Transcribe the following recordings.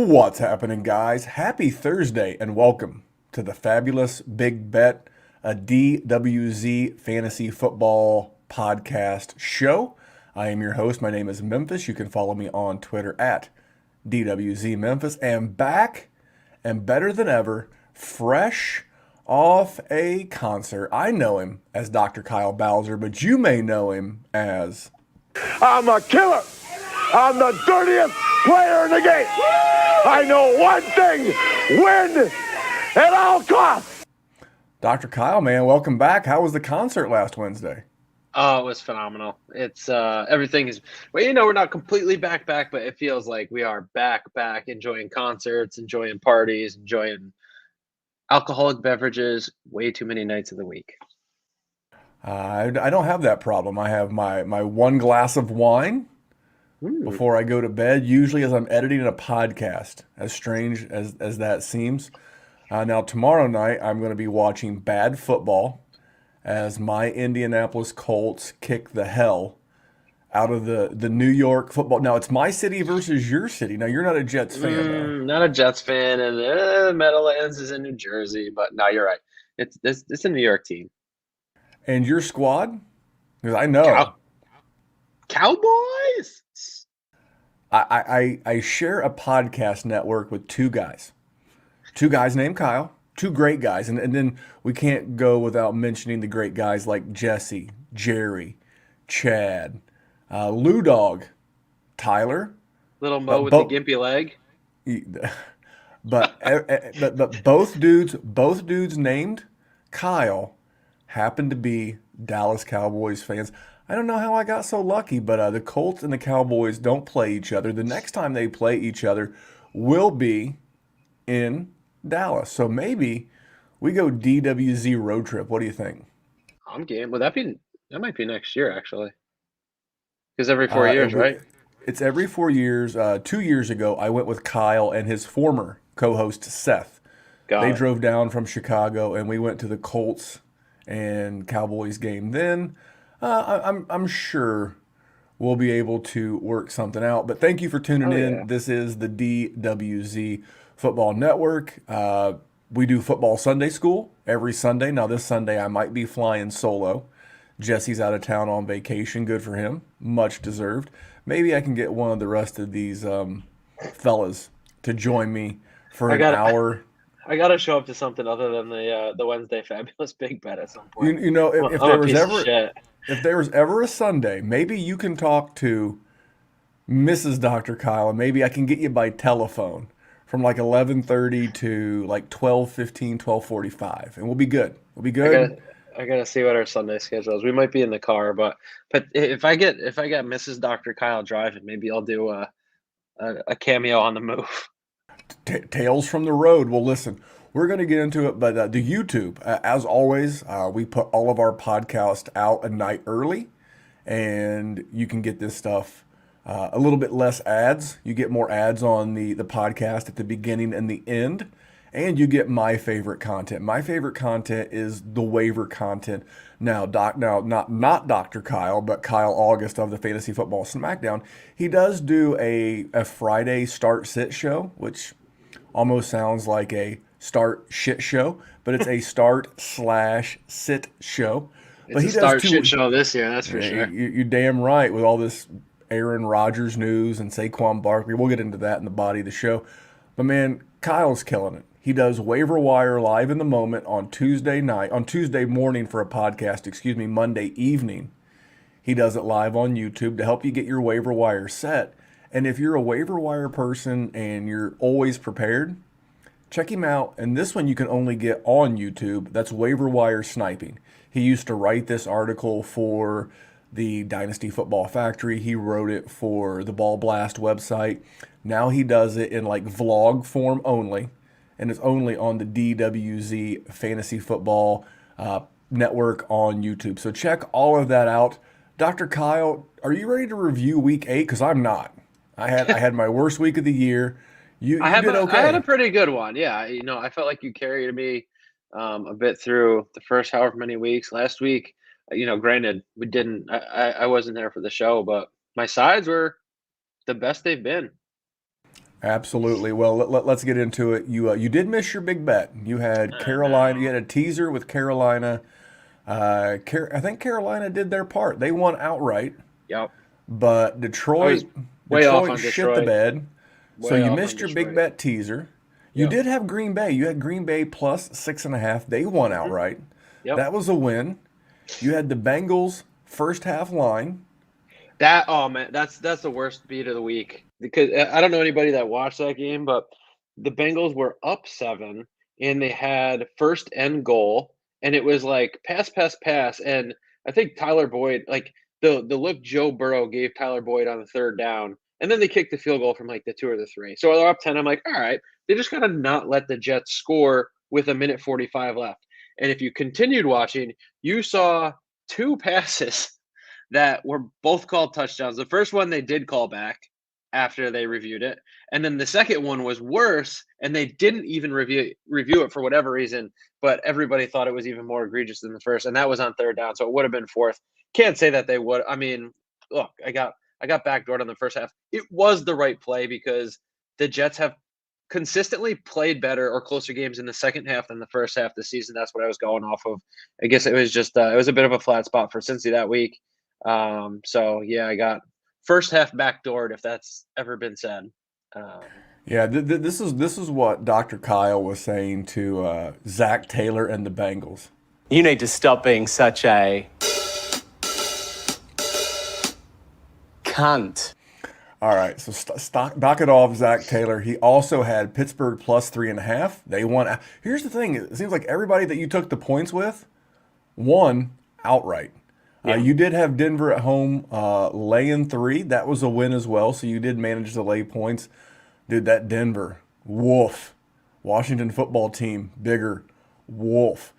What's happening, guys? Happy Thursday and welcome to the fabulous Big Bet, a DWZ fantasy football podcast show. I am your host. My name is Memphis. You can follow me on Twitter at DWZ Memphis. And back and better than ever, fresh off a concert. I know him as Dr. Kyle Bowser, but you may know him as I'm a killer. I'm the dirtiest player in the game. I know one thing: win at all costs. Dr. Kyle, man. Welcome back. How was the concert last Wednesday? Oh, it was phenomenal. It's everything is we're not completely back, but it feels like we are back, enjoying concerts, enjoying parties, enjoying alcoholic beverages way too many nights of the week. I don't have that problem. I have my one glass of wine before I go to bed, usually as I'm editing a podcast, as strange as that seems. Now, tomorrow night, I'm going to be watching bad football as my Indianapolis Colts kick the hell out of the New York football. Now, it's my city versus your city. Now, you're not a Jets fan, though. Not a Jets fan, and Meadowlands is in New Jersey, but no, you're right. It's a New York team. And your squad? Because I know. Cowboys? I share a podcast network with two guys. Two guys named Kyle. Two great guys. And then we can't go without mentioning the great guys like Jesse, Jerry, Chad, Lou Dog, Tyler. Little Mo with the gimpy leg. But both dudes named Kyle happen to be Dallas Cowboys fans. I don't know how I got so lucky, but the Colts and the Cowboys don't play each other. The next time they play each other will be in Dallas. So maybe we go DWZ road trip. What do you think? I'm game. Well, that might be next year, actually. Because every 4 years, right? It's every 4 years. 2 years ago, I went with Kyle and his former co-host, Seth. They drove down from Chicago, and we went to the Colts and Cowboys game then. I'm sure we'll be able to work something out. But thank you for tuning in. Yeah. This is the DWZ Football Network. We do football Sunday school every Sunday. Now this Sunday I might be flying solo. Jesse's out of town on vacation. Good for him. Much deserved. Maybe I can get one of the rest of these fellas to join me for an hour. I got to show up to something other than the Wednesday Fabulous Big Bet at some point. You know, if there was ever a Sunday, maybe you can talk to Mrs. Dr. Kyle, and maybe I can get you by telephone from like 11:30 to like 12:15, 12:45, and we'll be good. We'll be good. I gotta see what our Sunday schedule is. We might be in the car, but if I get Mrs. Dr. Kyle driving, maybe I'll do a cameo on the move. Tales from the road. Well, listen, we're going to get into it, but the YouTube, as always, we put all of our podcasts out a night early, and you can get this stuff a little bit less ads. You get more ads on the podcast at the beginning and the end, and you get my favorite content. My favorite content is the waiver content. Now, not Dr. Kyle, but Kyle August of the Fantasy Football Smackdown. He does do a Friday start-sit show, which almost sounds like a start shit show, but it's a start/sit show. It's a start shit show this year, that's for sure. You're damn right with all this Aaron Rodgers news and Saquon Barkley. We'll get into that in the body of the show. But man, Kyle's killing it. He does Waiver Wire live in the moment on Tuesday morning for a podcast, Monday evening. He does it live on YouTube to help you get your waiver wire set. And if you're a waiver wire person and you're always prepared, check him out. And this one you can only get on YouTube. That's Waiver Wire Sniping. He used to write this article for the Dynasty Football Factory. He wrote it for the Ball Blast website. Now he does it in like vlog form only. And it's only on the DWZ Fantasy Football Network on YouTube. So check all of that out. Dr. Kyle, are you ready to review Week 8? Because I'm not. I had my worst week of the year. You did okay. I had a pretty good one. Yeah, I felt like you carried me a bit through the first however many weeks. Last week, granted, I wasn't there for the show, but my sides were the best they've been. Absolutely. Well, let's get into it. You did miss your big bet. You had I Carolina. You know. had a teaser with Carolina. I think Carolina did their part. They won outright, Yep. but I was way off Detroit on shit the Detroit. bed. So Way you off on missed your big Detroit. bet teaser. You Yep. did have Green Bay. You had Green Bay plus 6.5. They won Hmm. outright. Yep. That was a win. You had the Bengals first half line. That oh man, that's the worst beat of the week because I don't know anybody that watched that game, but the Bengals were up 7 and they had first and goal and it was like pass, pass, pass. And I think Tyler Boyd, like the look Joe Burrow gave Tyler Boyd on the third down, and then they kicked the field goal from like the 2 or the 3. So they're up 10. I'm like, all right, they just gotta not let the Jets score with a minute 45 left. And if you continued watching, you saw two passes that were both called touchdowns. The first one they did call back after they reviewed it, and then the second one was worse, and they didn't even review it for whatever reason. But everybody thought it was even more egregious than the first, and that was on third down, so it would have been fourth. Can't say that they would. I mean, look, I got backdoored on the first half. It was the right play because the Jets have consistently played better or closer games in the second half than the first half this season. That's what I was going off of. I guess it was just it was a bit of a flat spot for Cincy that week. So yeah, I got first half backdoored if that's ever been said. Um, Yeah, this is what Dr. Kyle was saying to Zach Taylor and the Bengals. You need to stop being such a cunt. All right, so dock it off, Zach Taylor. He also had Pittsburgh plus 3.5. They won. Here's the thing: it seems like everybody that you took the points with won outright. Yeah. You did have Denver at home laying 3. That was a win as well. So you did manage to lay points. Dude, that Denver, woof. Washington football team, bigger, woof.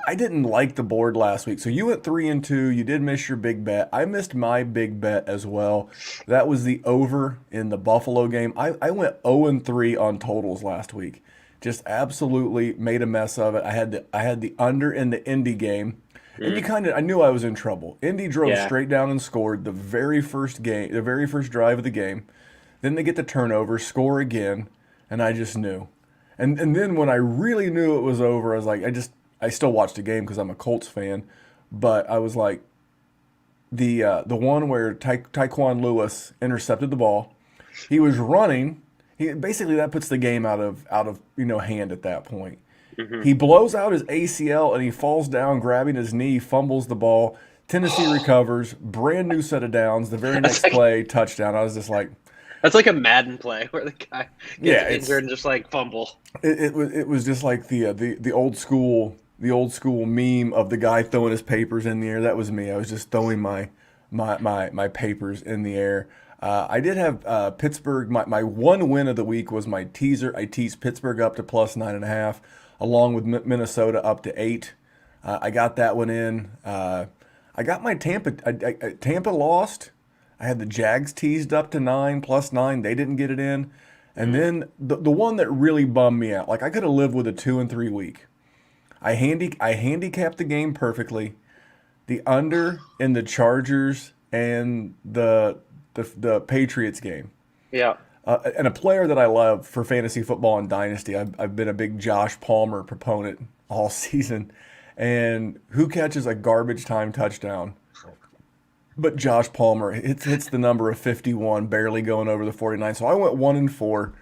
I didn't like the board last week. So you went 3-2. You did miss your big bet. I missed my big bet as well. That was the over in the Buffalo game. I went 0-3 on totals last week. Just absolutely made a mess of it. I had the under in the Indy game. And I knew I was in trouble. Indy drove Yeah. straight down and scored the very first drive of the game. Then they get the turnover, score again, and I just knew. And then when I really knew it was over, I was like, I still watched the game because I'm a Colts fan, but I was like, the one where Tyquan Lewis intercepted the ball, he was running. He basically that puts the game out of hand at that point. He blows out his ACL and he falls down, grabbing his knee, fumbles the ball. Tennessee recovers, brand new set of downs. The very next play, touchdown. I was just like, That's like a Madden play where the guy Yeah, gets injured and just like fumble. it was just like the old school meme of the guy throwing his papers in the air. That was me. I was just throwing my papers in the air. I did have Pittsburgh. My one win of the week was my teaser. I teased Pittsburgh up to plus 9.5, along with Minnesota up to 8. I got that one in. I got my Tampa. Tampa lost. I had the Jags teased up to 9 plus 9. They didn't get it in. And then the one that really bummed me out, like I could have lived with a 2-3 week. I handicapped the game perfectly. The under in the Chargers and the Patriots game. Yeah. And a player that I love for fantasy football and dynasty, I've been a big Josh Palmer proponent all season. And who catches a garbage time touchdown? But Josh Palmer hits the number of 51, barely going over the 49. So I went 1-4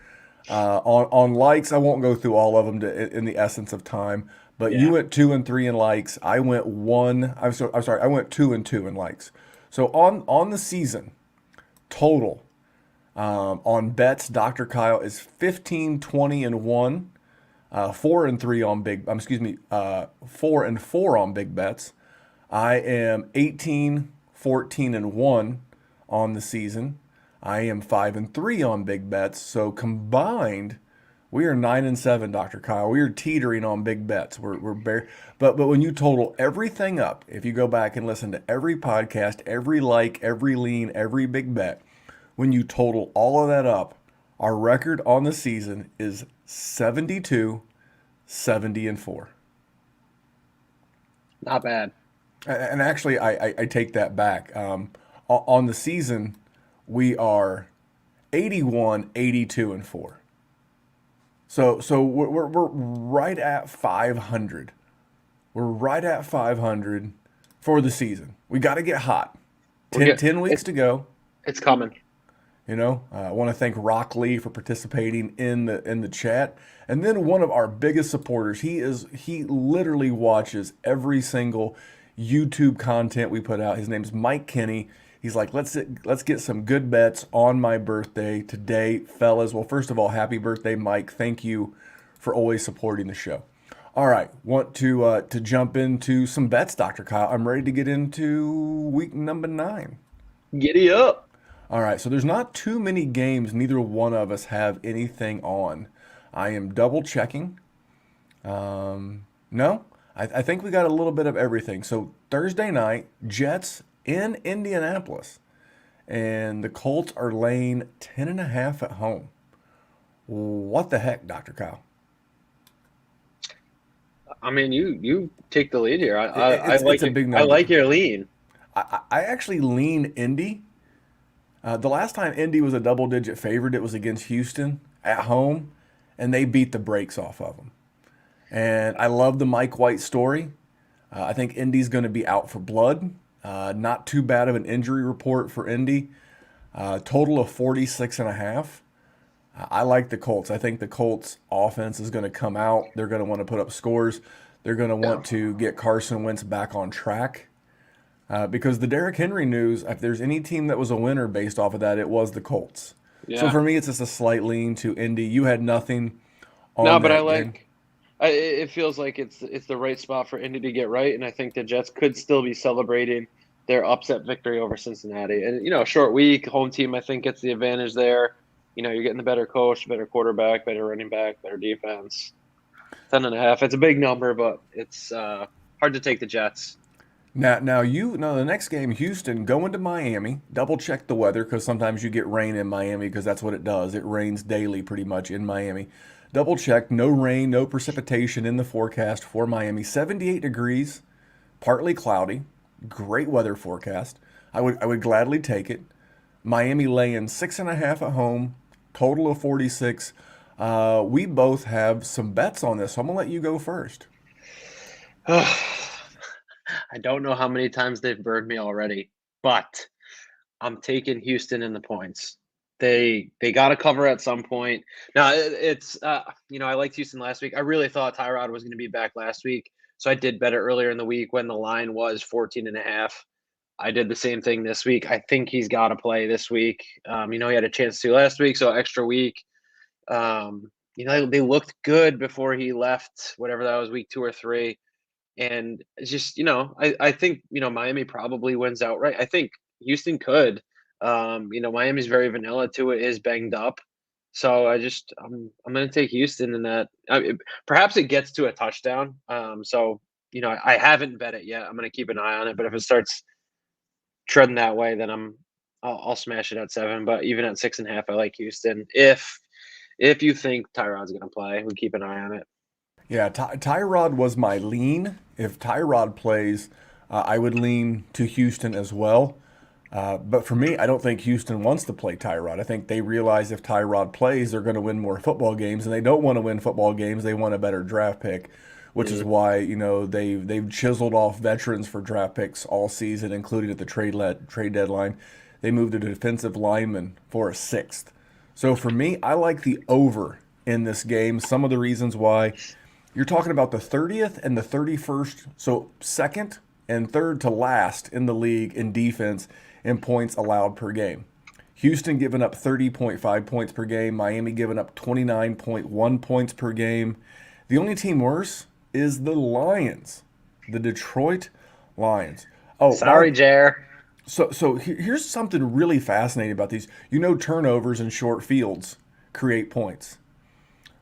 on likes. I won't go through all of them in the essence of time. But you went 2-3 in likes. I went I'm sorry. I went 2-2 in likes. So on the season total on bets, Dr. Kyle is 15, 20, and 1. 4-3 on big. Excuse me. 4-4 on big bets. I am 18, 14, and 1 on the season. I am 5-3 on big bets. So combined, we are 9-7, Dr. Kyle. We are teetering on big bets. We're bare. But when you total everything up, if you go back and listen to every podcast, every like, every lean, every big bet, when you total all of that up, our record on the season is 72, 70, and 4. Not bad. And actually, I take that back. On the season, we are 81, 82, and 4. So we're right at 500. We're right at 500 for the season. We got to get hot. 10 weeks to go. It's coming. I want to thank Rock Lee for participating in the chat, and then one of our biggest supporters. He literally watches every single YouTube content we put out. His name's Mike Kinney. He's like, let's get some good bets on my birthday today, fellas. Well, first of all, happy birthday, Mike. Thank you for always supporting the show. All right, want to jump into some bets, Dr. Kyle. I'm ready to get into week number 9. Giddy up. All right, so there's not too many games neither one of us have anything on. I am double checking. No, I think we got a little bit of everything. So Thursday night, Jets in Indianapolis, and the Colts are laying 10.5 at home. What the heck, Dr. Kyle? I mean, you take the lead here. I like a big number. I like your lean. I actually lean Indy. The last time Indy was a double-digit favorite, it was against Houston at home, and they beat the brakes off of them. And I love the Mike White story. I think Indy's going to be out for blood. Not too bad of an injury report for Indy. Total of 46.5. I like the Colts. I think the Colts offense is going to come out. They're going to want to put up scores. They're going to want to get Carson Wentz back on track. Because the Derrick Henry news, if there's any team that was a winner based off of that, it was the Colts. Yeah. So for me, it's just a slight lean to Indy. You had nothing on No, but that I game. like. It feels like it's the right spot for Indy to get right, and I think the Jets could still be celebrating their upset victory over Cincinnati. And short week, home team I think gets the advantage there. You're getting the better coach, better quarterback, better running back, better defense. 10.5. It's a big number, but it's hard to take the Jets. Now the next game, Houston going to Miami. Double check the weather because sometimes you get rain in Miami because that's what it does. It rains daily pretty much in Miami. Double check, no rain, no precipitation in the forecast for Miami. 78 degrees, partly cloudy. Great weather forecast. I would gladly take it. Miami laying 6.5 at home. Total of 46. We both have some bets on this, so I'm gonna let you go first. I don't know how many times they've burned me already, but I'm taking Houston in the points. They got to cover at some point. Now it's I liked Houston last week. I really thought Tyrod was going to be back last week, so I did bet it earlier in the week when the line was 14.5. I did the same thing this week. I think he's got to play this week. He had a chance to last week, so extra week. They looked good before he left, whatever that was, week 2 or 3. And it's just, I think, Miami probably wins outright. I think Houston could. Miami's very vanilla to it, is banged up. So I'm going to take Houston in that. Perhaps it gets to a touchdown. I haven't bet it yet. I'm going to keep an eye on it. But if it starts treading that way, then I'll smash it at 7. But even at 6.5, I like Houston. If you think Tyrod's going to play, we keep an eye on it. Yeah, Tyrod was my lean. If Tyrod plays, I would lean to Houston as well. But for me, I don't think Houston wants to play Tyrod. I think they realize if Tyrod plays, they're going to win more football games, and they don't want to win football games. They want a better draft pick, which is why they've chiseled off veterans for draft picks all season, including at the trade deadline. They moved a defensive lineman for a 6th. So for me, I like the over in this game. Some of the reasons why. You're talking about the 30th and the 31st, so second and third to last in the league in defense in points allowed per game. Houston giving up 30.5 points per game. Miami giving up 29.1 points per game. The only team worse is the Lions, the Detroit Lions. Oh, sorry, Jer. So here's something really fascinating about these. Turnovers and short fields create points.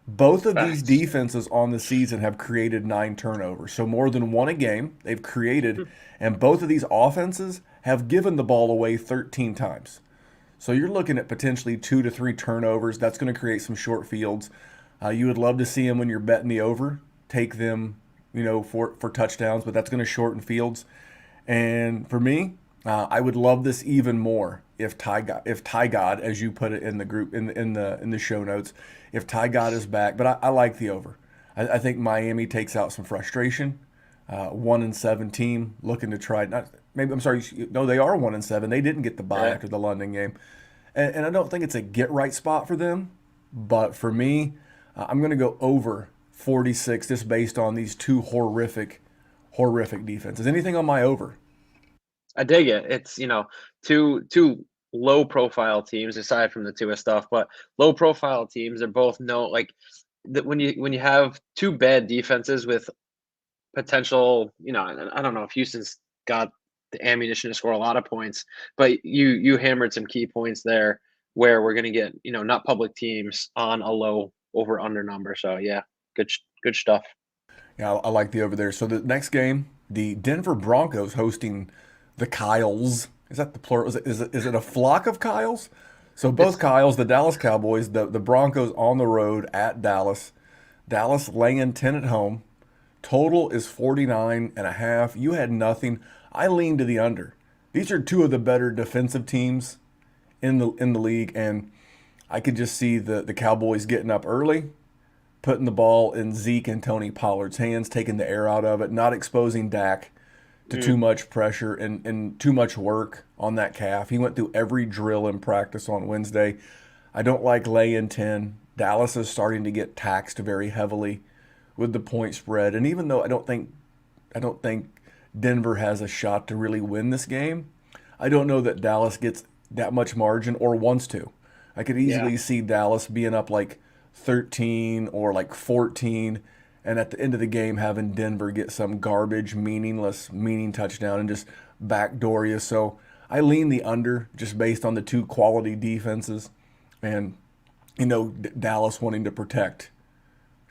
Both of these defenses on the season have created 9 turnovers, so more than one a game they've created, and both of these offenses have given the ball away 13 times. So you're looking at potentially 2 to 3 turnovers. That's going to create some short fields. You would love to see them when you're betting the over, take them, for touchdowns, but that's going to shorten fields. And for me, I would love this even more if Ty God, as you put it in the group in the show notes, if Ty God is back. But I like the over. I think Miami takes out some frustration. 1-7 team looking to try not maybe I'm sorry no they are 1-7. They didn't get the bye Yeah. after the London game, and I don't think it's a get right spot for them. But for me, I'm going to go over 46 just based on these two horrific defenses. Anything on my over? I dig it. It's, two low profile teams aside from the Tua stuff, but low profile teams are both know like that when you have two bad defenses with potential, I don't know if Houston's got the ammunition to score a lot of points, but you hammered some key points there where we're going to get, not public teams on a low over under number. So yeah, good stuff. Yeah, I like the over there. So the next game, the Denver Broncos hosting the Kyles. Is that the plural? Is it a flock of Kyles? So both It's Kyles, the Dallas Cowboys, the Broncos on the road at Dallas. Dallas laying 10 at home. Total is 49.5. You had nothing. I lean to the under. These are two of the better defensive teams in the league, and I could just see the Cowboys getting up early, putting the ball in Zeke and Tony Pollard's hands, taking the air out of it, not exposing Dak to too much pressure and too much work on that calf. He went through every drill in practice on Wednesday. I don't like laying 10. Dallas is starting to get taxed very heavily with the point spread. And even though I don't think Denver has a shot to really win this game, I don't know that Dallas gets that much margin or wants to. I could yeah. easily see Dallas being up like 13 or like 14, and at the end of the game having Denver get some garbage, meaning touchdown and just backdoor you. So I lean the under just based on the two quality defenses, and Dallas wanting to protect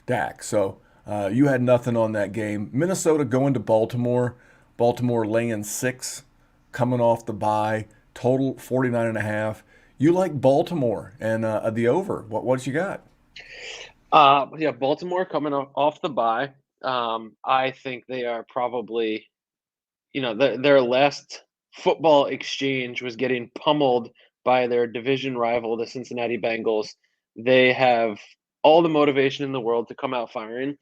Dak. So you had nothing on that game. Minnesota going to Baltimore. Baltimore laying 6, coming off the bye. Total 49.5. You like Baltimore and the over. What you got? Yeah, Baltimore coming off the bye. I think they are probably, their last football exchange was getting pummeled by their division rival, the Cincinnati Bengals. They have all the motivation in the world to come out firing.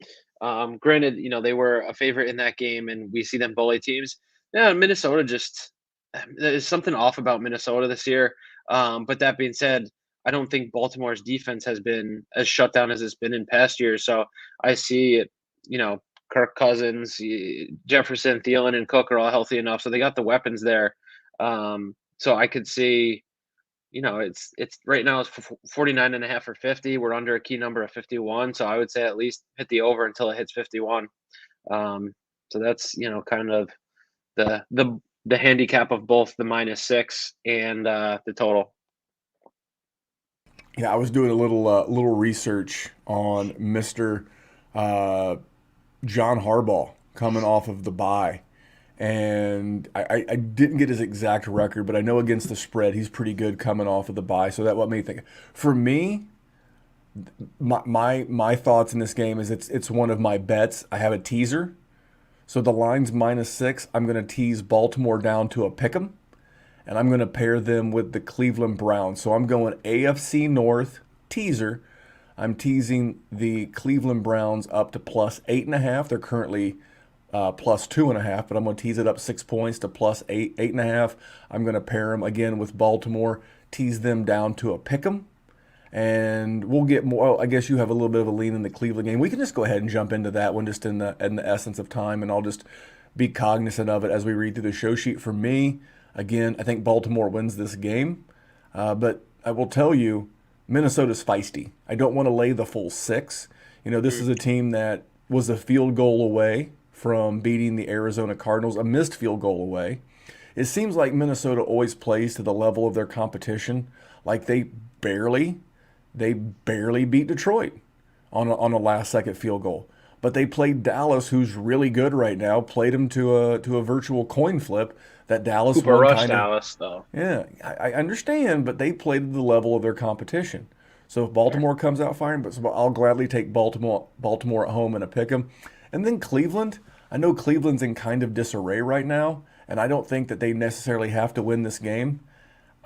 Granted, they were a favorite in that game, and we see them bully teams. Yeah, Minnesota just there's something off about Minnesota this year. But that being said, I don't think Baltimore's defense has been as shut down as it's been in past years. So I see, Kirk Cousins, Jefferson, Thielen, and Cook are all healthy enough, so they got the weapons there. So I could see, it's right now it's 49.5 or 50. We're under a key number of 51, so I would say at least hit the over until it hits 51. So that's kind of the handicap of both the -6 and the total. Yeah, I was doing a little research on Mister uh, John Harbaugh coming off of the bye, and I didn't get his exact record, but I know against the spread he's pretty good coming off of the bye. So that what made me think. For me, my thoughts in this game is it's one of my bets. I have a teaser, so the line's -6. I'm going to tease Baltimore down to a pick 'em, and I'm going to pair them with the Cleveland Browns. So I'm going AFC North teaser. I'm teasing the Cleveland Browns up to +8.5. They're currently +2.5, but I'm going to tease it up 6 points to +8, 8.5. I'm going to pair them again with Baltimore, tease them down to a pick 'em, and we'll get more. I guess you have a little bit of a lean in the Cleveland game. We can just go ahead and jump into that one just in the essence of time, and I'll just be cognizant of it as we read through the show sheet. For me, again, I think Baltimore wins this game, but I will tell you, Minnesota's feisty. I don't want to lay the full 6. This is a team that was a field goal away from beating the Arizona Cardinals, a missed field goal away. It seems like Minnesota always plays to the level of their competition. Like they barely beat Detroit on a last-second field goal. But they played Dallas, who's really good right now, played them to a virtual coin flip that Dallas Cooper won Rush kind of. Dallas, though. Yeah, I understand, but they played to the level of their competition. So if Baltimore comes out firing, but I'll gladly take Baltimore at home and a pick 'em. And then Cleveland, I know Cleveland's in kind of disarray right now, and I don't think that they necessarily have to win this game.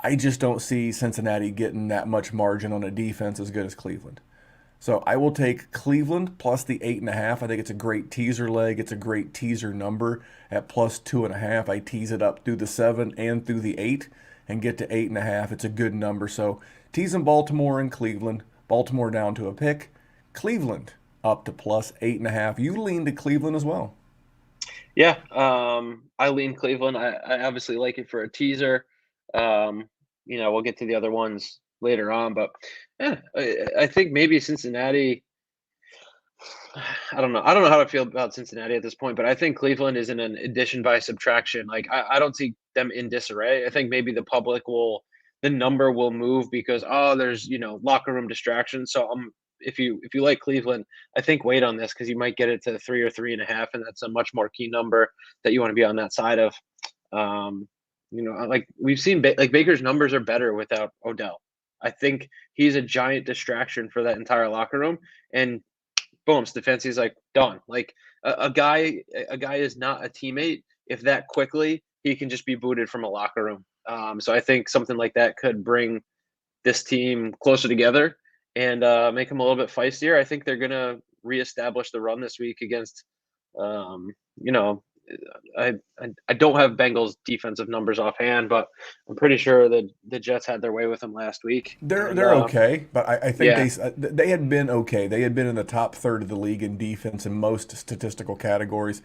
I just don't see Cincinnati getting that much margin on a defense as good as Cleveland. So I will take Cleveland plus the 8.5. I think it's a great teaser leg. It's a great teaser number at plus 2.5. I tease it up through the 7 and through the 8 and get to 8.5. It's a good number. So teasing Baltimore and Cleveland. Baltimore down to a pick. Cleveland up to plus 8.5. You lean to Cleveland as well. Yeah, I lean Cleveland. I obviously like it for a teaser. We'll get to the other ones later on, but yeah, I think maybe Cincinnati. I don't know. I don't know how to feel about Cincinnati at this point, but I think Cleveland is in an addition by subtraction. Like I don't see them in disarray. I think maybe the number will move because there's locker room distractions. So if you like Cleveland, I think wait on this because you might get it to 3 or 3.5, and that's a much more key number that you want to be on that side of. Like we've seen, like Baker's numbers are better without Odell. I think he's a giant distraction for that entire locker room, and boom, Stefanski's like done. Like a guy is not a teammate if that quickly he can just be booted from a locker room. So I think something like that could bring this team closer together and make them a little bit feistier. I think they're gonna reestablish the run this week against, um, you know, I don't have Bengals defensive numbers offhand, but I'm pretty sure that the Jets had their way with them last week. And They're okay, but I think yeah, they had been okay. They had been in the top third of the league in defense in most statistical categories,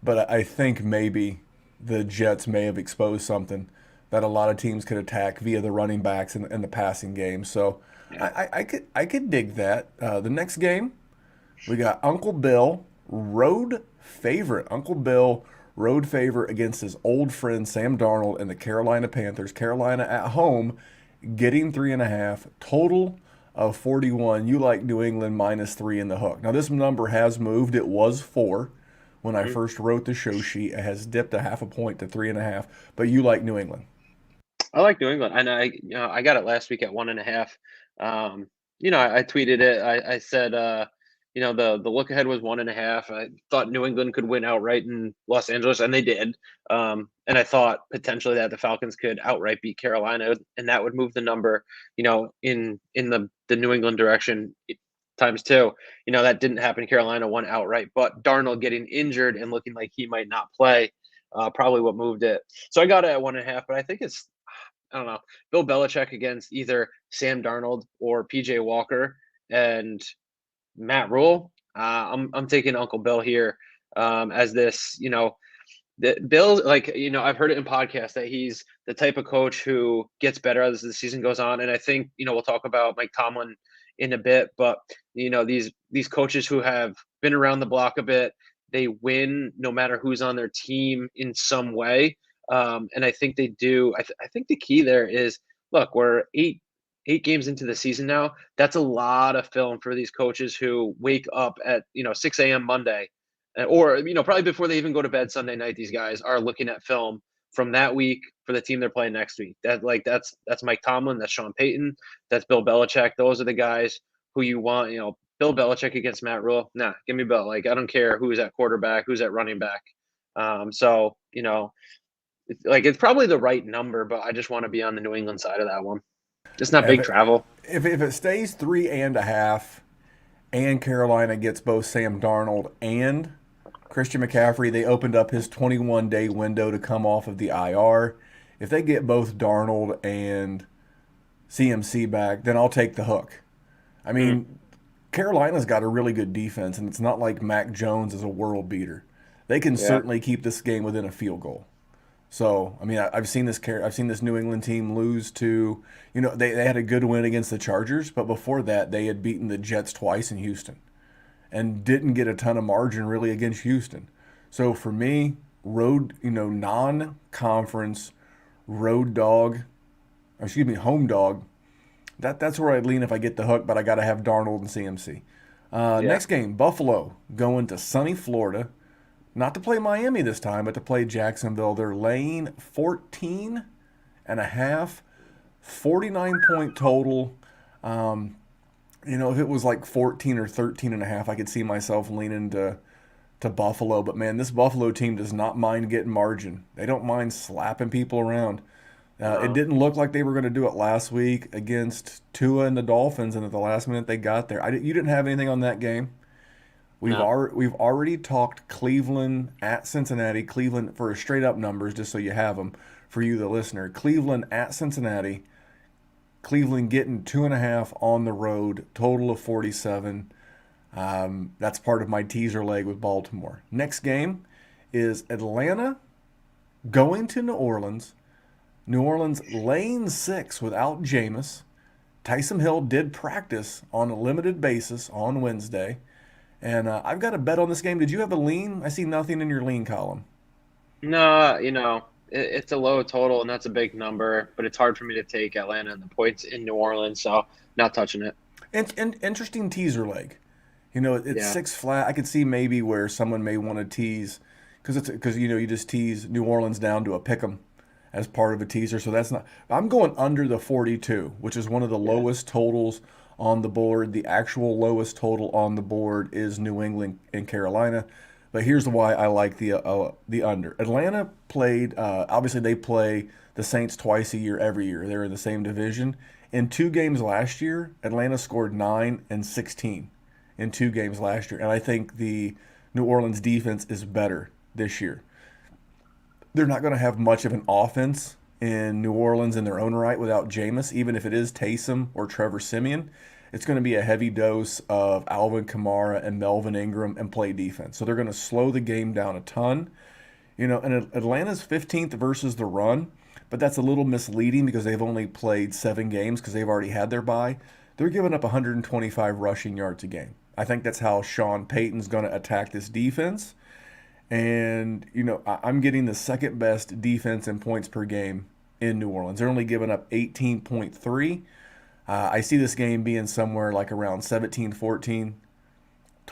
but I think maybe the Jets may have exposed something that a lot of teams could attack via the running backs and the passing game. So yeah, I could dig that. The next game we got Uncle Bill road favorite. Uncle Bill road favorite against his old friend Sam Darnold and the Carolina Panthers. Carolina at home getting 3.5. Total of 41. You like New England -3 in the hook. Now this number has moved. It was 4 when I mhm. first wrote the show sheet. It has dipped a half a point to 3.5. But you like New England. I like New England, and I got it last week at 1.5. I tweeted it. I said, the look ahead was 1.5. I thought New England could win outright in Los Angeles, and they did. And I thought potentially that the Falcons could outright beat Carolina, and that would move the number, in the New England direction times two. That didn't happen. Carolina won outright, but Darnold getting injured and looking like he might not play, probably what moved it. So I got it at 1.5, but I don't know, Bill Belichick against either Sam Darnold or PJ Walker and Matt Rule. I'm taking Uncle Bill here, as this, the Bill, like, I've heard it in podcasts that he's the type of coach who gets better as the season goes on. And I think, we'll talk about Mike Tomlin in a bit, but these coaches who have been around the block a bit, they win no matter who's on their team in some way. And I think they do. I think the key there is, look, we're eight games into the season now. That's a lot of film for these coaches who wake up at 6 a.m. Monday, or probably before they even go to bed Sunday night. These guys are looking at film from that week for the team they're playing next week. That's Mike Tomlin, that's Sean Payton, that's Bill Belichick. Those are the guys who you want. Bill Belichick against Matt Rule. Nah, give me Bill. Like I don't care who's at quarterback, who's at running back. It's probably the right number, but I just want to be on the New England side of that one. It's not If big it, travel. if it stays 3.5 and Carolina gets both Sam Darnold and Christian McCaffrey, they opened up his 21-day window to come off of the IR. If they get both Darnold and CMC back, then I'll take the hook. I Mm, mean, Carolina's got a really good defense, and it's not like Mac Jones is a world beater. They can yeah, certainly keep this game within a field goal. So, I mean, I've seen this New England team lose to, they had a good win against the Chargers, but before that, they had beaten the Jets twice in Houston and didn't get a ton of margin really against Houston. So for me, non-conference road dog, home dog. That's where I'd lean if I get the hook, but I got to have Darnold and CMC. yeah. Next game, Buffalo going to sunny Florida, not to play Miami this time, but to play Jacksonville. They're laying 14 and a half, 49-point total. If it was like 14 or 13 and a half, I could see myself leaning to Buffalo. But man, this Buffalo team does not mind getting margin. They don't mind slapping people around. It No, didn't look like they were going to do it last week against Tua and the Dolphins, and at the last minute they got there. You didn't have anything on that game. no. We've already talked Cleveland at Cincinnati. Cleveland for straight up numbers, just so you have them for you, the listener. Cleveland at Cincinnati. Cleveland getting 2.5 on the road. Total of 47. That's part of my teaser leg with Baltimore. Next game is Atlanta going to New Orleans. New Orleans laying 6 without Jameis. Taysom Hill did practice on a limited basis on Wednesday. And I've got a bet on this game. Did you have a lean? I see nothing in your lean column. No, it's a low total, and that's a big number, but it's hard for me to take Atlanta and the points in New Orleans, so not touching it. And interesting teaser leg. It's Yeah. 6 flat. I could see maybe where someone may want to tease because you just tease New Orleans down to a pick 'em as part of a teaser. So that's not. I'm going under the 42, which is one of the Yeah. lowest totals on the board. The actual lowest total on the board is New England and Carolina. But here's why I like the under. Atlanta played. Obviously, they play the Saints twice a year, every year. They're in the same division. In 2 games last year, Atlanta scored 9 and 16 in 2 games last year, and I think the New Orleans defense is better this year. They're not going to have much of an offense in New Orleans in their own right without Jameis, even if it is Taysom or Trevor Simeon. It's going to be a heavy dose of Alvin Kamara and Melvin Ingram and play defense. So they're going to slow the game down a ton. And Atlanta's 15th versus the run, but that's a little misleading because they've only played 7 games because they've already had their bye. They're giving up 125 rushing yards a game. I think that's how Sean Payton's going to attack this defense. And, I'm getting the second best defense in points per game in New Orleans. They're only giving up 18.3. I see this game being somewhere like around 17-14,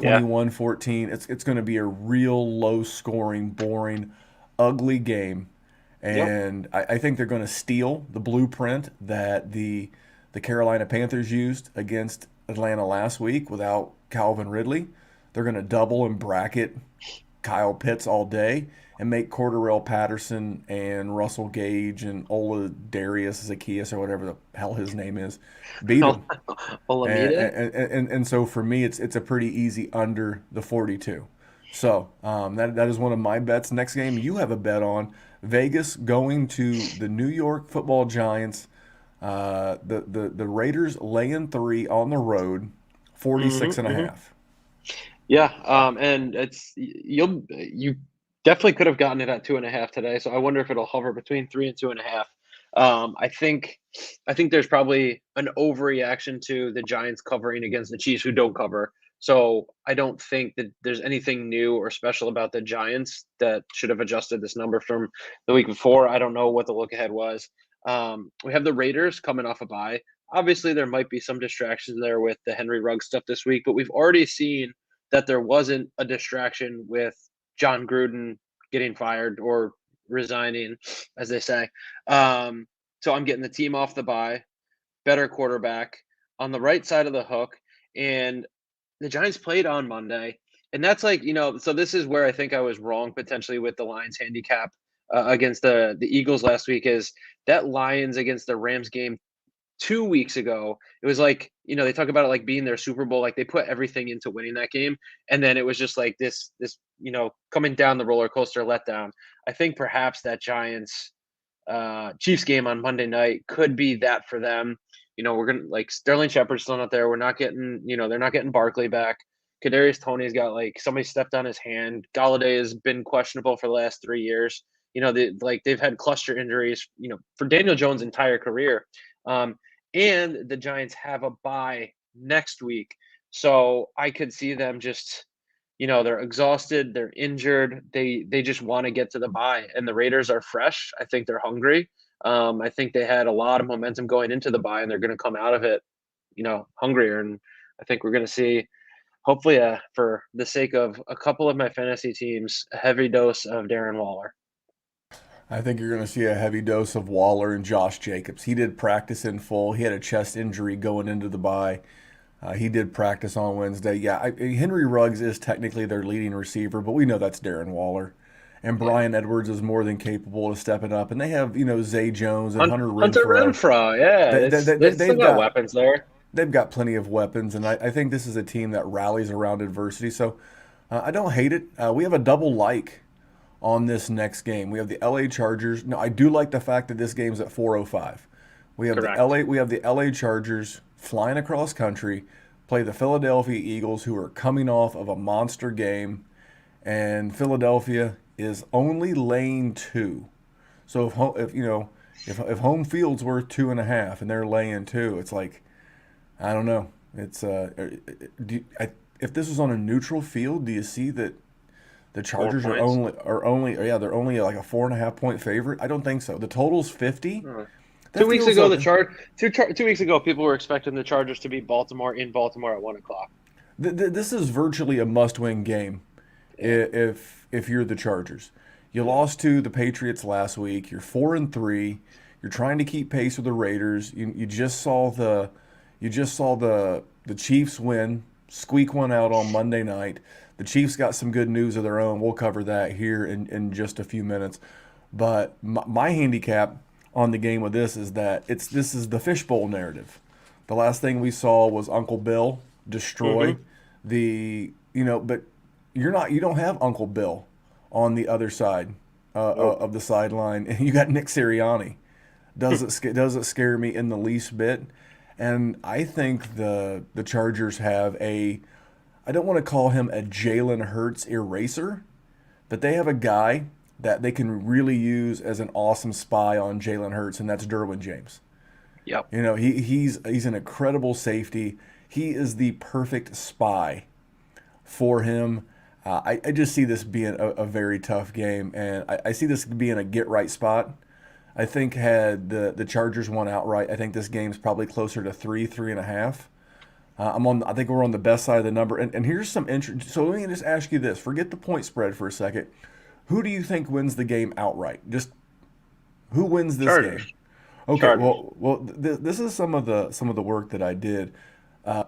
Yeah. 21-14. It's going to be a real low scoring, boring, ugly game. Yep. And I think they're going to steal the blueprint that the Carolina Panthers used against Atlanta last week without Calvin Ridley. They're going to double and bracket Kyle Pitts all day and make Cordarrelle Patterson and Russell Gage and Ola Darius Zacchaeus or whatever the hell his name is beat him. And, Olamide? and so for me, it's a pretty easy under the 42. So that is one of my bets. Next game you have a bet on Vegas going to the New York Football Giants. The Raiders laying 3 on the road, 46 and a Mm-hmm. half. Yeah, and you definitely could have gotten it at 2.5 today. So I wonder if it'll hover between 3 and 2.5. I think there's probably an overreaction to the Giants covering against the Chiefs who don't cover. So I don't think that there's anything new or special about the Giants that should have adjusted this number from the week before. I don't know what the look ahead was. We have the Raiders coming off a bye. Obviously, there might be some distractions there with the Henry Ruggs stuff this week, but we've already seen that there wasn't a distraction with John Gruden getting fired or resigning, as they say. So I'm getting the team off the bye, better quarterback on the right side of the hook, and the Giants played on Monday, and that's like so this is where I think I was wrong potentially with the Lions handicap against the Eagles last week. Is that Lions against the Rams game 2 weeks ago, it was like, they talk about it like being their Super Bowl, like they put everything into winning that game. And then it was just like this, coming down the roller coaster letdown. I think perhaps that Giants Chiefs game on Monday night could be that for them. We're going to like Sterling Shepard's still not there. We're not getting, they're not getting Barkley back. Kadarius Toney's got like somebody stepped on his hand. Galladay has been questionable for the last 3 years. They've had cluster injuries, for Daniel Jones' entire career. And the Giants have a bye next week. So I could see them just, they're exhausted, they're injured, they just want to get to the bye. And the Raiders are fresh. I think they're hungry. I think they had a lot of momentum going into the bye, and they're going to come out of it, hungrier. And I think we're going to see, hopefully, for the sake of a couple of my fantasy teams, a heavy dose of Darren Waller. I think you're going to see a heavy dose of Waller and Josh Jacobs. He did practice in full. He had a chest injury going into the bye. He did practice on Wednesday. Yeah, Henry Ruggs is technically their leading receiver, but we know that's Darren Waller. and Yeah. Brian Edwards is more than capable of stepping up. And they have, Zay Jones and Hunter Hunter Renfro. Renfro, yeah, they still They've got got weapons there. plenty of weapons, and I think this is a team that rallies around adversity. So I don't hate it. We have a double like on this next game. We have the LA Chargers. No, I do like the fact that this game's at 4:05. We have Correct. the LA Chargers flying across country, play the Philadelphia Eagles, who are coming off of a monster game, and Philadelphia is only laying 2. So if home field's worth 2.5 and they're laying 2, it's like, I don't know. It's if this was on a neutral field, do you see that the Chargers are 4 points. they're only like a 4.5 point favorite? I don't think so. The total's 50. Uh, That 2 weeks feels ago, like, 2 weeks ago, people were expecting the Chargers to beat Baltimore in Baltimore at 1 o'clock. this is virtually a must-win game if you're the Chargers. You lost to the Patriots last week. You're 4-3. You're trying to keep pace with the Raiders. You just saw the Chiefs win, squeak one out on Monday night. The Chiefs got some good news of their own. We'll cover that here in just a few minutes. But my handicap on the game with this is that this is the fishbowl narrative. The last thing we saw was Uncle Bill destroy but you don't have Uncle Bill on the other side of the sideline, and you got Nick Sirianni. Doesn't scare me in the least bit, and I think the Chargers have I don't want to call him a Jalen Hurts eraser, but they have a guy that they can really use as an awesome spy on Jalen Hurts, and that's Derwin James. Yep. He's an incredible safety. He is the perfect spy for him. I just see this being a very tough game, and I see this being a get-right spot. I think had the Chargers won outright, I think this game's probably closer to 3.5. I think we're on the best side of the number. And here's some interest. So let me just ask you this: forget the point spread for a second. Who do you think wins the game outright? Just who wins this Chargers. game? Okay, Chargers. this is some of the work that I did.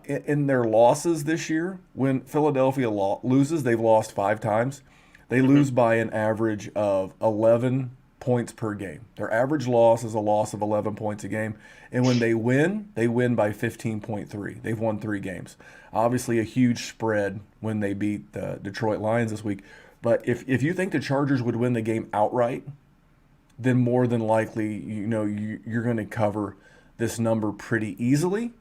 In their losses this year, when Philadelphia loses, they've lost 5 times. They lose by an average of 11 points per game. Their average loss is a loss of 11 points a game. And when they win by 15.3. They've won 3 games. Obviously, a huge spread when they beat the Detroit Lions this week. But if you think the Chargers would win the game outright, then more than likely, you're going to cover this number pretty easily.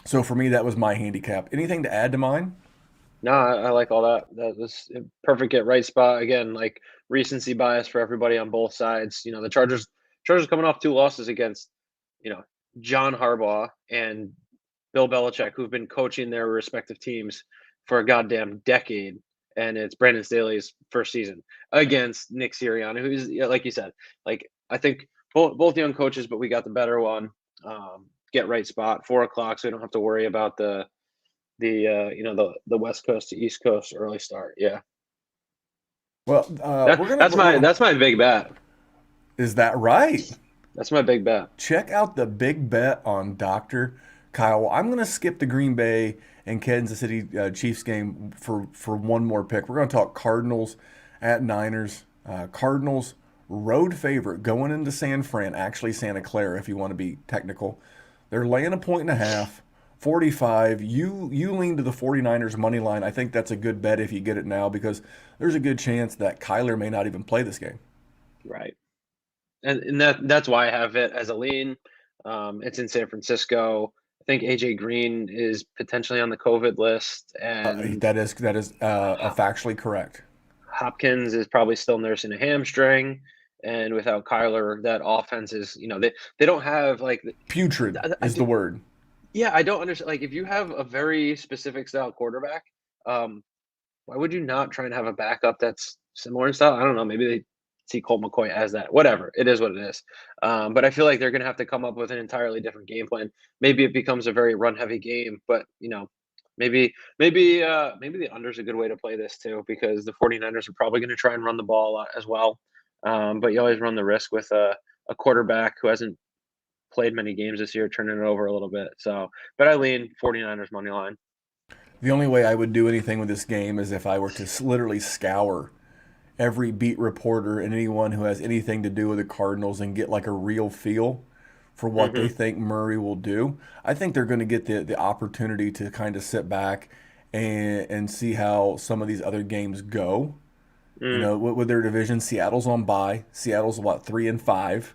So for me, that was my handicap. Anything to add to mine? No, I like all that. That was a perfect get right spot. Again, like recency bias for everybody on both sides. The Chargers coming off 2 losses against, you know, John Harbaugh and Bill Belichick, who've been coaching their respective teams for a goddamn decade. And it's Brandon Staley's first season against Nick Sirianni, who's, like you said, like I think both young coaches, but we got the better one. Get right spot, 4 o'clock, so we don't have to worry about the West Coast to East Coast early start. Yeah, Well, that's my big bet. Is that right? That's my big bet. Check out the big bet on Dr. Kyle. I'm going to skip the Green Bay and Kansas City Chiefs game for one more pick. We're going to talk Cardinals at Niners. Cardinals road favorite going into San Fran, actually Santa Clara if you want to be technical. They're laying 1.5, 45. You lean to the 49ers money line. I think that's a good bet if you get it now because there's a good chance that Kyler may not even play this game. Right. And that's why I have it as a lean. It's in San Francisco. I think AJ Green is potentially on the COVID list, and That is factually correct. Hopkins is probably still nursing a hamstring. And without Kyler, that offense is, they don't have like Putrid is the word. Yeah, I don't understand. Like, if you have a very specific style quarterback, why would you not try and have a backup that's similar in style? I don't know. Maybe they see Colt McCoy as that. Whatever. It is what it is. But I feel like they're going to have to come up with an entirely different game plan. Maybe it becomes a very run-heavy game, but, maybe the under is a good way to play this too, because the 49ers are probably going to try and run the ball a lot as well. But you always run the risk with a quarterback who hasn't played many games this year, turning it over a little bit. So, but I lean 49ers money line. The only way I would do anything with this game is if I were to literally scour every beat reporter and anyone who has anything to do with the Cardinals and get like a real feel for what they Hmm. think Murray will do. I think they're going to get the opportunity to kind of sit back and see how some of these other games go. You Mm, know, with their division, Seattle's on bye. Seattle's what 3-5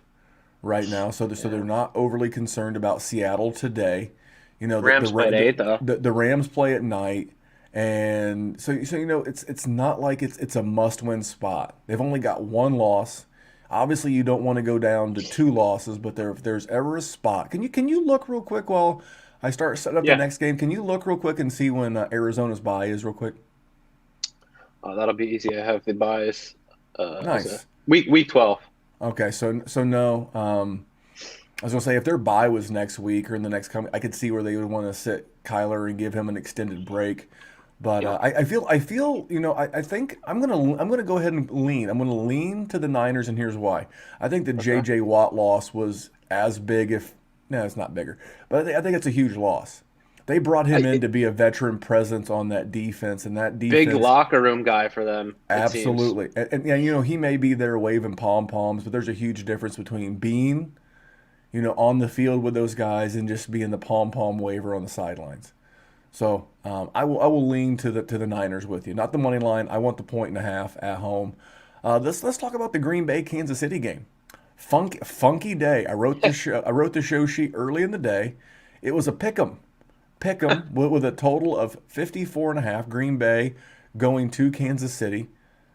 right now, so they're yeah. not overly concerned about Seattle today. You know, Rams play at 8 though. the Rams play at night, and so you know it's not like it's a must win spot. They've only got one loss. Obviously, you don't want to go down to two losses, but if there's ever a spot, can you look real quick while I start setting up the Yeah. next game? Can you look real quick and see when Arizona's bye is real quick? That'll be easy. I have the buys. Is it Nice. week 12? Okay, so no. I was gonna say if their bye was next week or in the next coming, I could see where they would want to sit Kyler and give him an extended break. But Yep. I feel I think I'm gonna go ahead and lean. I'm gonna lean to the Niners, and here's why. I think the Okay. J.J. Watt loss was as big, if no, it's not bigger, but I think it's a huge loss. They brought him in to be a veteran presence on that defense, and that Big defense. locker room guy for them, it seems. Absolutely. And yeah, you know, he may be there waving pom poms, but there's a huge difference between being, you know, on the field with those guys and just being the pom pom waver on the sidelines. So I will lean to the Niners with you. Not the money line. I want the 1.5 at home. Let's talk about the Green Bay Kansas City game. Funky day. I wrote the show sheet early in the day. It was a pick'em with a total of 54 and a half. Green Bay going to Kansas City.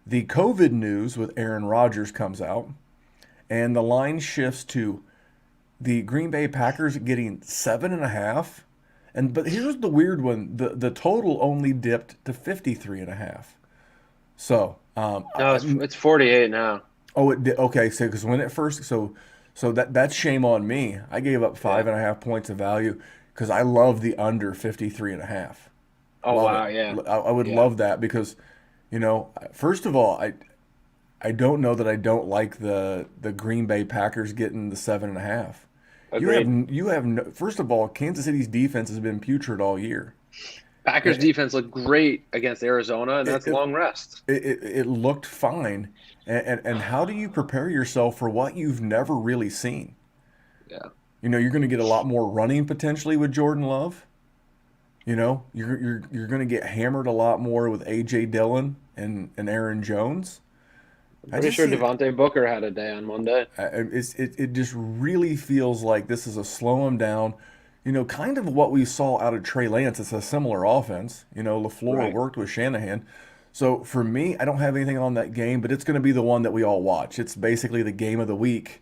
The COVID news with Aaron Rodgers comes out, and the line shifts to the Green Bay Packers getting 7.5. But here's the weird one: the total only dipped to 53 and a half. So No, it's 48 now. oh, it did. Okay, so because when it first, that's shame on me. I gave up Yeah. 5.5 points of value because I love the under 53 and a half. Oh Love wow, it. yeah. I would Yeah. love that because, you know, first of all, I don't know that I don't like the Green Bay Packers getting the 7.5. Agreed. You have no, first of all, Kansas City's defense has been putrid all year. Packers It, defense looked great against Arizona, and it, that's it, long rest. it looked fine. And how do you prepare yourself for what you've never really seen? Yeah. You know, you're going to get a lot more running potentially with Jordan Love. You know, you're going to get hammered a lot more with A.J. Dillon and Aaron Jones. I Pretty just sure see Devontae Booker had a day on Monday. it just really feels like this is a slow him down. You know, kind of what we saw out of Trey Lance. It's a similar offense. You know, LaFleur Right. worked with Shanahan. So for me, I don't have anything on that game, but it's going to be the one that we all watch. It's basically the game of the week.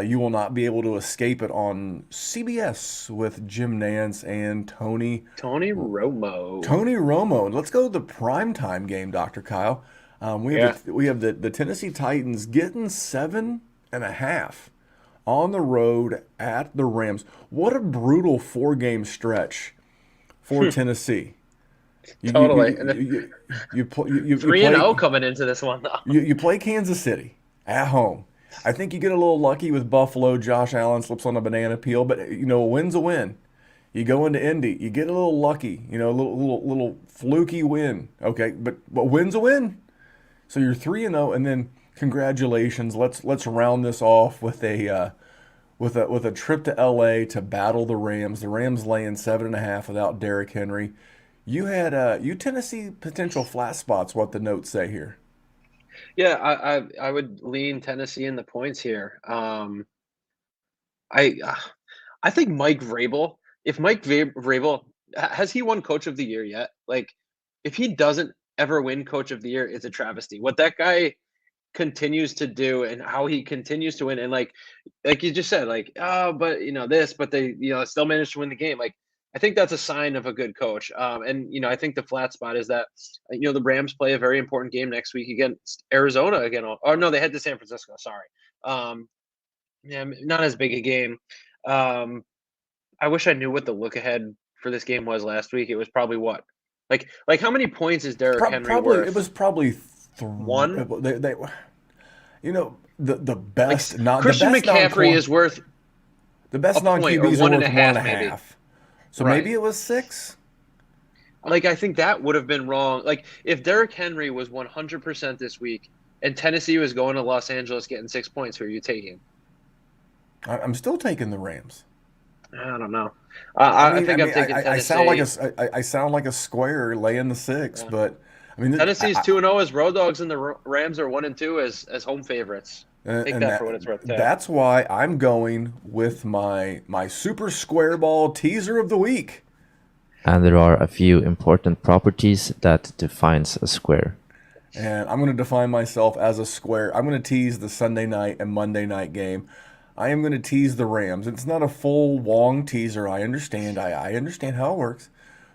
You will not be able to escape it on CBS with Jim Nance and Tony Romo. Tony Romo. Let's go to the primetime game, Dr. Kyle. Yeah. We have the Tennessee Titans getting 7.5 on the road at the Rams. What a brutal 4 game stretch for Tennessee. You you you Totally. And then you, you 3-0 play coming into this one though. you play Kansas City at home. I think you get a little lucky with Buffalo. Josh Allen slips on a banana peel, but you know a win's a win. You go into Indy, you get a little lucky, you know, a little fluky win. Okay, but win's a win. So you're 3-0, and then congratulations. Let's round this off with a trip to LA to battle the Rams. The Rams laying 7.5 without Derrick Henry. You had you Tennessee potential flat spots. What the notes say here. Yeah, I would lean Tennessee in the points here. I I think Mike Vrabel. If Vrabel has he won Coach of the Year yet? Like, if he doesn't ever win Coach of the Year, it's a travesty. What that guy continues to do and how he continues to win, and like you just said, like but this, but they still managed to win the game. Like, I think that's a sign of a good coach. And I think the flat spot is that the Rams play a very important game next week against Arizona again. Or no, they head to San Francisco. Sorry. Yeah, not as big a game. Um, I wish I knew what the look ahead for this game was last week. It was probably what, like how many points is Derrick Henry Probably it was worth? probably One. they you know the Like best not the Christian best McCaffrey non is worth the best a non point or QBs are one and worth a one and half, a maybe. half. So Right. maybe it was 6. Like, I think that would have been wrong. Like, if Derrick Henry was 100% this week, and Tennessee was going to Los Angeles getting 6 points. Who are you taking? I'm still taking the Rams. I don't know. I I mean, I think I'm mean, taking I sound like Tennessee. I sound like a square laying the six, Yeah. but I mean, Tennessee's 2-0 as road dogs, and the Rams are 1-2 as home favorites. Take and that for what it's worth, too. that's why I'm going with my super square ball teaser of the week. And there are a few important properties that defines a square. And I'm going to define myself as a square. I'm going to tease the Sunday night and Monday night game. I am going to tease the Rams. It's not a full long teaser. I understand. I understand how it works.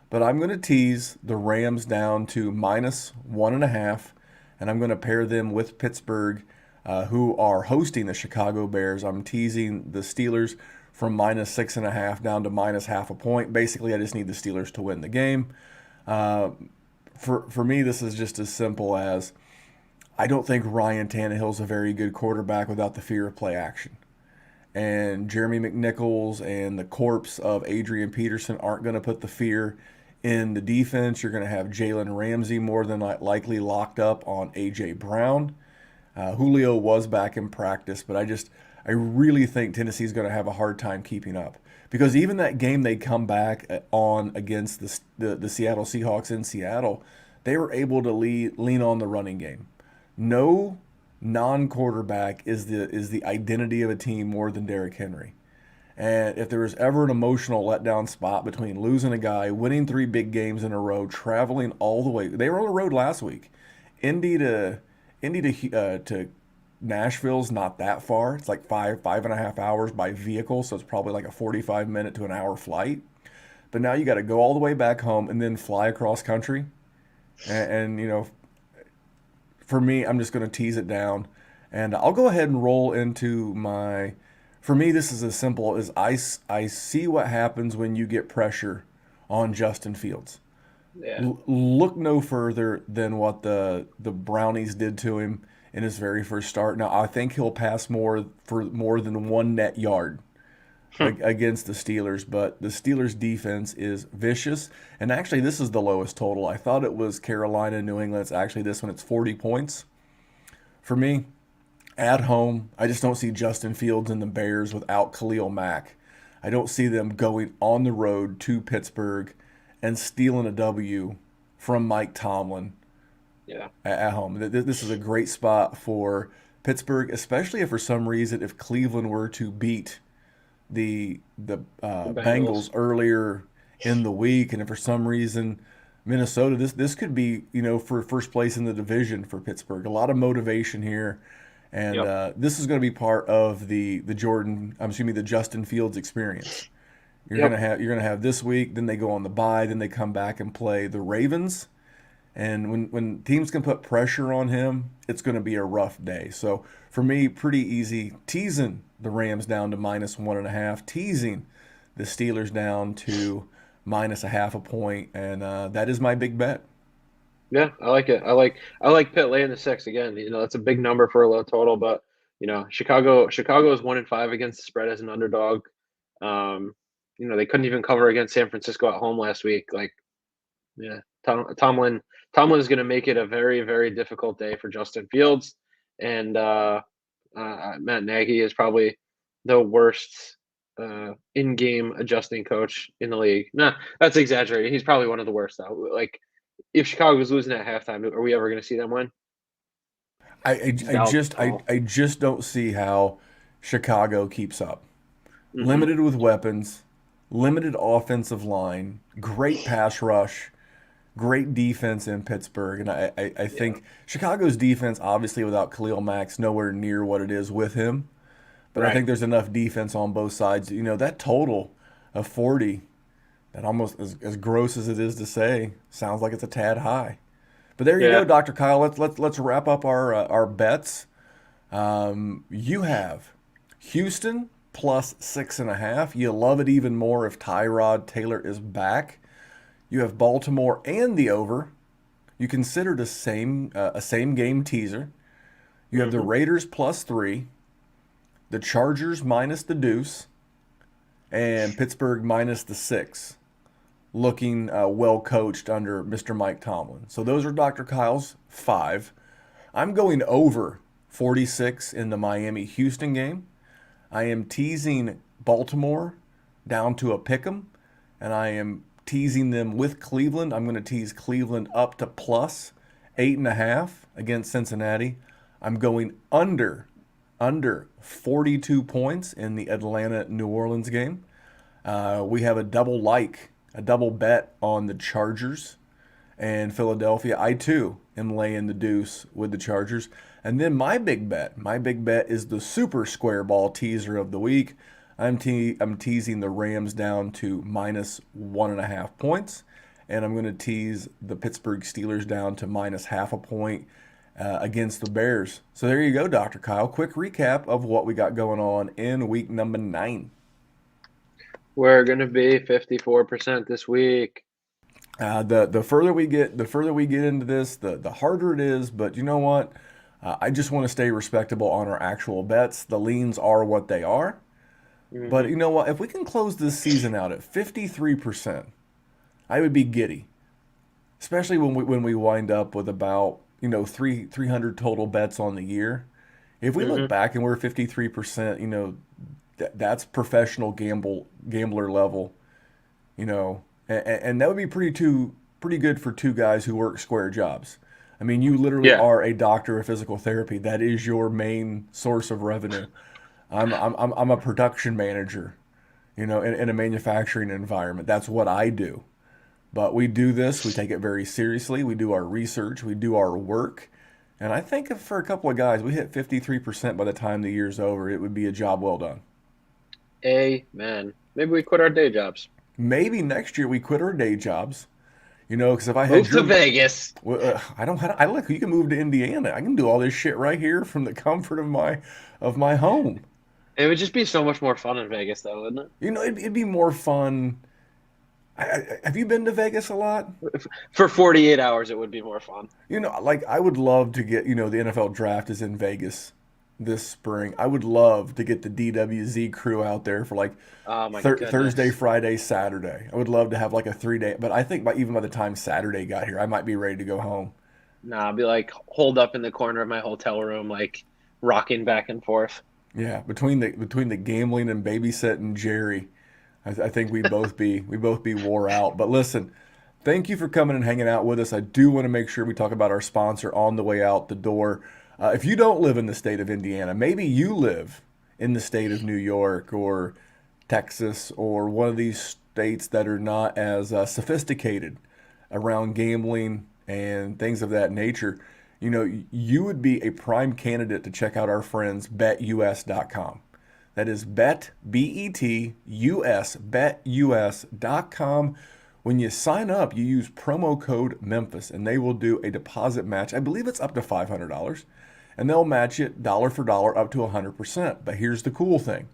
But I'm going to tease the Rams down to -1.5. And I'm going to pair them with Pittsburgh, who are hosting the Chicago Bears. I'm teasing the Steelers from -6.5 down to -0.5 a point. Basically, I just need the Steelers to win the game. For me, this is just as simple as I don't think Ryan Tannehill's a very good quarterback without the fear of play action. And Jeremy McNichols and the corpse of Adrian Peterson aren't going to put the fear in the defense. You're going to have Jalen Ramsey more than likely locked up on A.J. Brown. Julio was back in practice, but I really think Tennessee's going to have a hard time keeping up. Because even that game they come back on against the Seattle Seahawks in Seattle, they were able to lean on the running game. No non-quarterback is the identity of a team more than Derrick Henry. And if there was ever an emotional letdown spot between losing a guy, winning 3 big games in a row, traveling all the way, they were on the road last week. Indy to Nashville's not that far. It's like 5.5 hours by vehicle, so it's probably like a 45-minute to an hour flight. But now you got to go all the way back home and then fly across country. And you know, for me, I'm just going to tease it down. And I'll go ahead and roll into my. For me, this is as simple as I see what happens when you get pressure on Justin Fields. Yeah. Look no further than what the Brownies did to him in his very first start. Now, I think he'll pass more for more than 1 net yard against the Steelers, but the Steelers defense is vicious. And actually, this is the lowest total. I thought it was Carolina, New England. It's actually this one. It's 40 points. For me, at home, I just don't see Justin Fields and the Bears without Khalil Mack. I don't see them going on the road to Pittsburgh and stealing a W from Mike Tomlin at home. This is a great spot for Pittsburgh, especially if for some reason if Cleveland were to beat the Bengals earlier in the week, and if for some reason Minnesota, this could be, you know, for first place in the division for Pittsburgh. A lot of motivation here, and this is going to be part of the Justin Fields experience. You're gonna have this week, then they go on the bye, then they come back and play the Ravens. And when teams can put pressure on him, it's going to be a rough day. So for me, pretty easy. Teasing the Rams down to -1.5. Teasing the Steelers down to -0.5 a point. And that is my big bet. Yeah, I like it. I like Pitt laying the 6 again. You know, that's a big number for a low total, but you know, Chicago is 1-5 against the spread as an underdog. You know, they couldn't even cover against San Francisco at home last week. Like, yeah, Tomlin is going to make it a very, very difficult day for Justin Fields, and Matt Nagy is probably the worst in-game adjusting coach in the league. Nah, that's exaggerating. He's probably one of the worst though. Like, if Chicago was losing at halftime, are we ever going to see them win? I just don't see how Chicago keeps up. Mm-hmm. Limited with weapons, limited offensive line, great pass rush, great defense in Pittsburgh. And I think Chicago's defense, obviously without Khalil Mack's nowhere near what it is with him. But I think there's enough defense on both sides. You know, that total of 40, that almost, as gross as it is to say, sounds like it's a tad high. But there you go, Dr. Kyle. Let's wrap up our bets. You have Houston plus 6.5. You love it even more if Tyrod Taylor is back. You have Baltimore and the over. You considered a same game teaser. You have the Raiders plus 3, the Chargers minus the deuce, and Pittsburgh minus the 6. Looking well coached under Mr. Mike Tomlin. So those are Dr. Kyle's 5. I'm going over 46 in the Miami-Houston game. I am teasing Baltimore down to a pick 'em, and I am teasing them with Cleveland. I'm going to tease Cleveland up to plus 8.5 against Cincinnati. I'm going under 42 points in the Atlanta-New Orleans game. We have a double bet on the Chargers and Philadelphia. I too am laying the deuce with the Chargers. And then my big bet is the super square ball teaser of the week. I'm teasing the Rams down to minus 1.5 points, and I'm going to tease the Pittsburgh Steelers down to minus 0.5 point against the Bears. So there you go, Dr. Kyle. Quick recap of what we got going on in week number 9. We're gonna be 54% this week. The further we get into this, the harder it is. But you know what? I just want to stay respectable on our actual bets. The leans are what they are. But you know what? If we can close this season out at 53%, I would be giddy. Especially when we wind up with about 300 total bets on the year. If we look back and we're 53%, that's professional gambler level, and that would be pretty good for two guys who work square jobs. I mean, you literally are a doctor of physical therapy. That is your main source of revenue. I'm a production manager, in a manufacturing environment. That's what I do. But we do this. We take it very seriously. We do our research. We do our work. And I think if for a couple of guys, we hit 53% by the time the year's over, it would be a job well done. Amen. Maybe we quit our day jobs. Maybe next year we quit our day jobs. Because if I had Move to Vegas. I don't have. I look. You can move to Indiana. I can do all this shit right here from the comfort of my home. It would just be so much more fun in Vegas, though, wouldn't it? It'd be more fun. Have you been to Vegas a lot? For 48 hours, it would be more fun. I would love to get. The NFL draft is in Vegas this spring. I would love to get the DWZ crew out there for Thursday, Friday, Saturday. I would love to have like a 3-day, but I think even by the time Saturday got here, I might be ready to go home. Nah, I'd be holed up in the corner of my hotel room, rocking back and forth. Yeah, between the gambling and babysitting Jerry, I think we'd both be wore out. But listen, thank you for coming and hanging out with us. I do want to make sure we talk about our sponsor on the way out the door. If you don't live in the state of Indiana, maybe you live in the state of New York or Texas or one of these states that are not as sophisticated around gambling and things of that nature, you would be a prime candidate to check out our friends betus.com. That is betus, betus.com. When you sign up, you use promo code Memphis, and they will do a deposit match. I believe it's up to $500, and they'll match it dollar for dollar up to 100%. But here's the cool thing.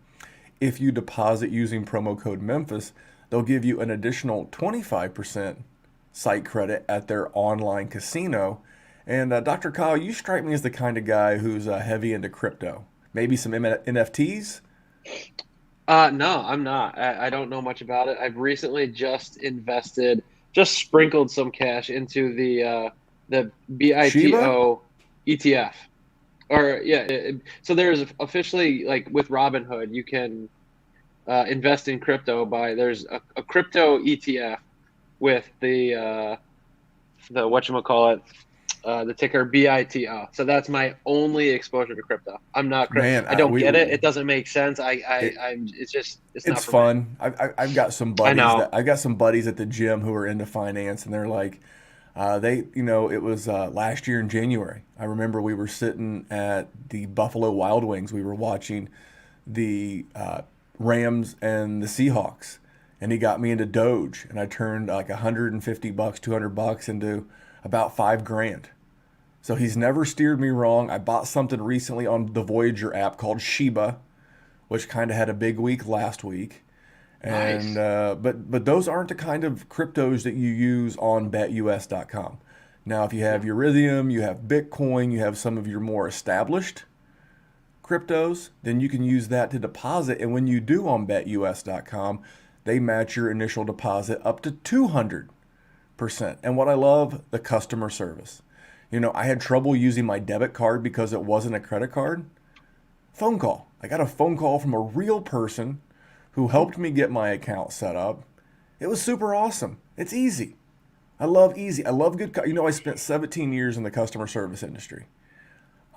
If you deposit using promo code Memphis, they'll give you an additional 25% site credit at their online casino. And Dr. Kyle, you strike me as the kind of guy who's heavy into crypto. Maybe some NFTs? No, I'm not. I don't know much about it. I've recently just sprinkled some cash into the BITO Shiba? ETF. So there's officially, with Robinhood, you can invest in crypto there's a crypto ETF with the whatchamacallit, the ticker BITO. So that's my only exposure to crypto. I'm not crypto. Man, I don't get it. It doesn't make sense. It's not for fun. me. I've got some buddies. I've got some buddies at the gym who are into finance, and they're like, it was last year in January. I remember we were sitting at the Buffalo Wild Wings. We were watching the Rams and the Seahawks, and he got me into Doge, and I turned like $150, $200 into about $5,000. So he's never steered me wrong. I bought something recently on the Voyager app called Shiba, which kind of had a big week last week. And nice. But those aren't the kind of cryptos that you use on betus.com. Now, if you have Ethereum, you have Bitcoin, you have some of your more established cryptos, then you can use that to deposit. And when you do on betus.com, they match your initial deposit up to 200%. And what I love, the customer service. I had trouble using my debit card because it wasn't a credit card. Phone call. I got a phone call from a real person who helped me get my account set up. It was super awesome. It's easy. I love easy. I love good. I spent 17 years in the customer service industry.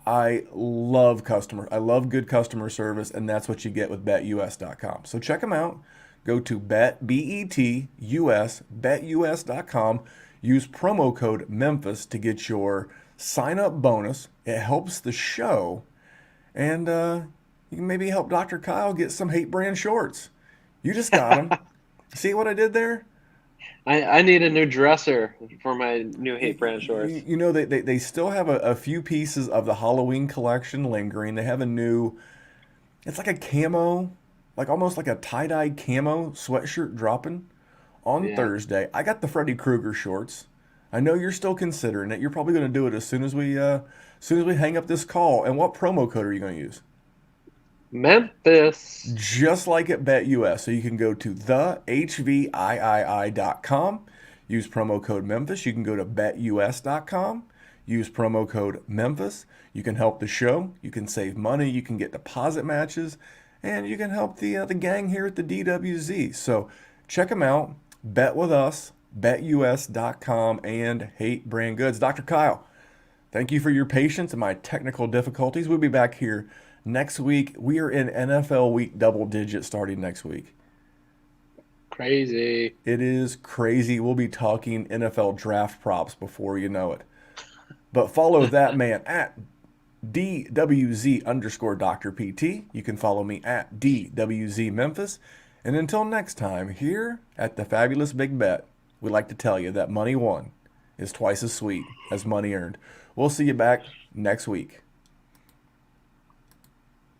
I love good customer service, and that's what you get with betus.com. So check them out. Go to betus.com. Use promo code Memphis to get your sign up bonus. It helps the show, and you can maybe help Dr. Kyle get some Hate Brand shorts. You just got them. See what I did there? I need a new dresser for my new Hate Brand shorts. They still have a few pieces of the Halloween collection lingering. They have a new, it's like a camo, like almost like a tie-dye camo sweatshirt dropping on Thursday. I got the Freddy Krueger shorts. I know you're still considering it. You're probably going to do it as soon as we hang up this call. And what promo code are you going to use? Memphis. Just like at BetUS. So you can go to thehviii.com, use promo code Memphis. You can go to betus.com, use promo code Memphis. You can help the show. You can save money. You can get deposit matches. And you can help the gang here at the DWZ. So check them out. Bet with us, betus.com, and Hate Brand Goods. Dr. Kyle, thank you for your patience and my technical difficulties. We'll be back here next week. We are in NFL week double digits starting next week. Crazy. It is crazy. We'll be talking NFL draft props before you know it. But follow that man at DWZ_Dr. PT. You can follow me at DWZ Memphis. And until next time, here at the Fabulous Big Bet, we like to tell you that money won is twice as sweet as money earned. We'll see you back next week.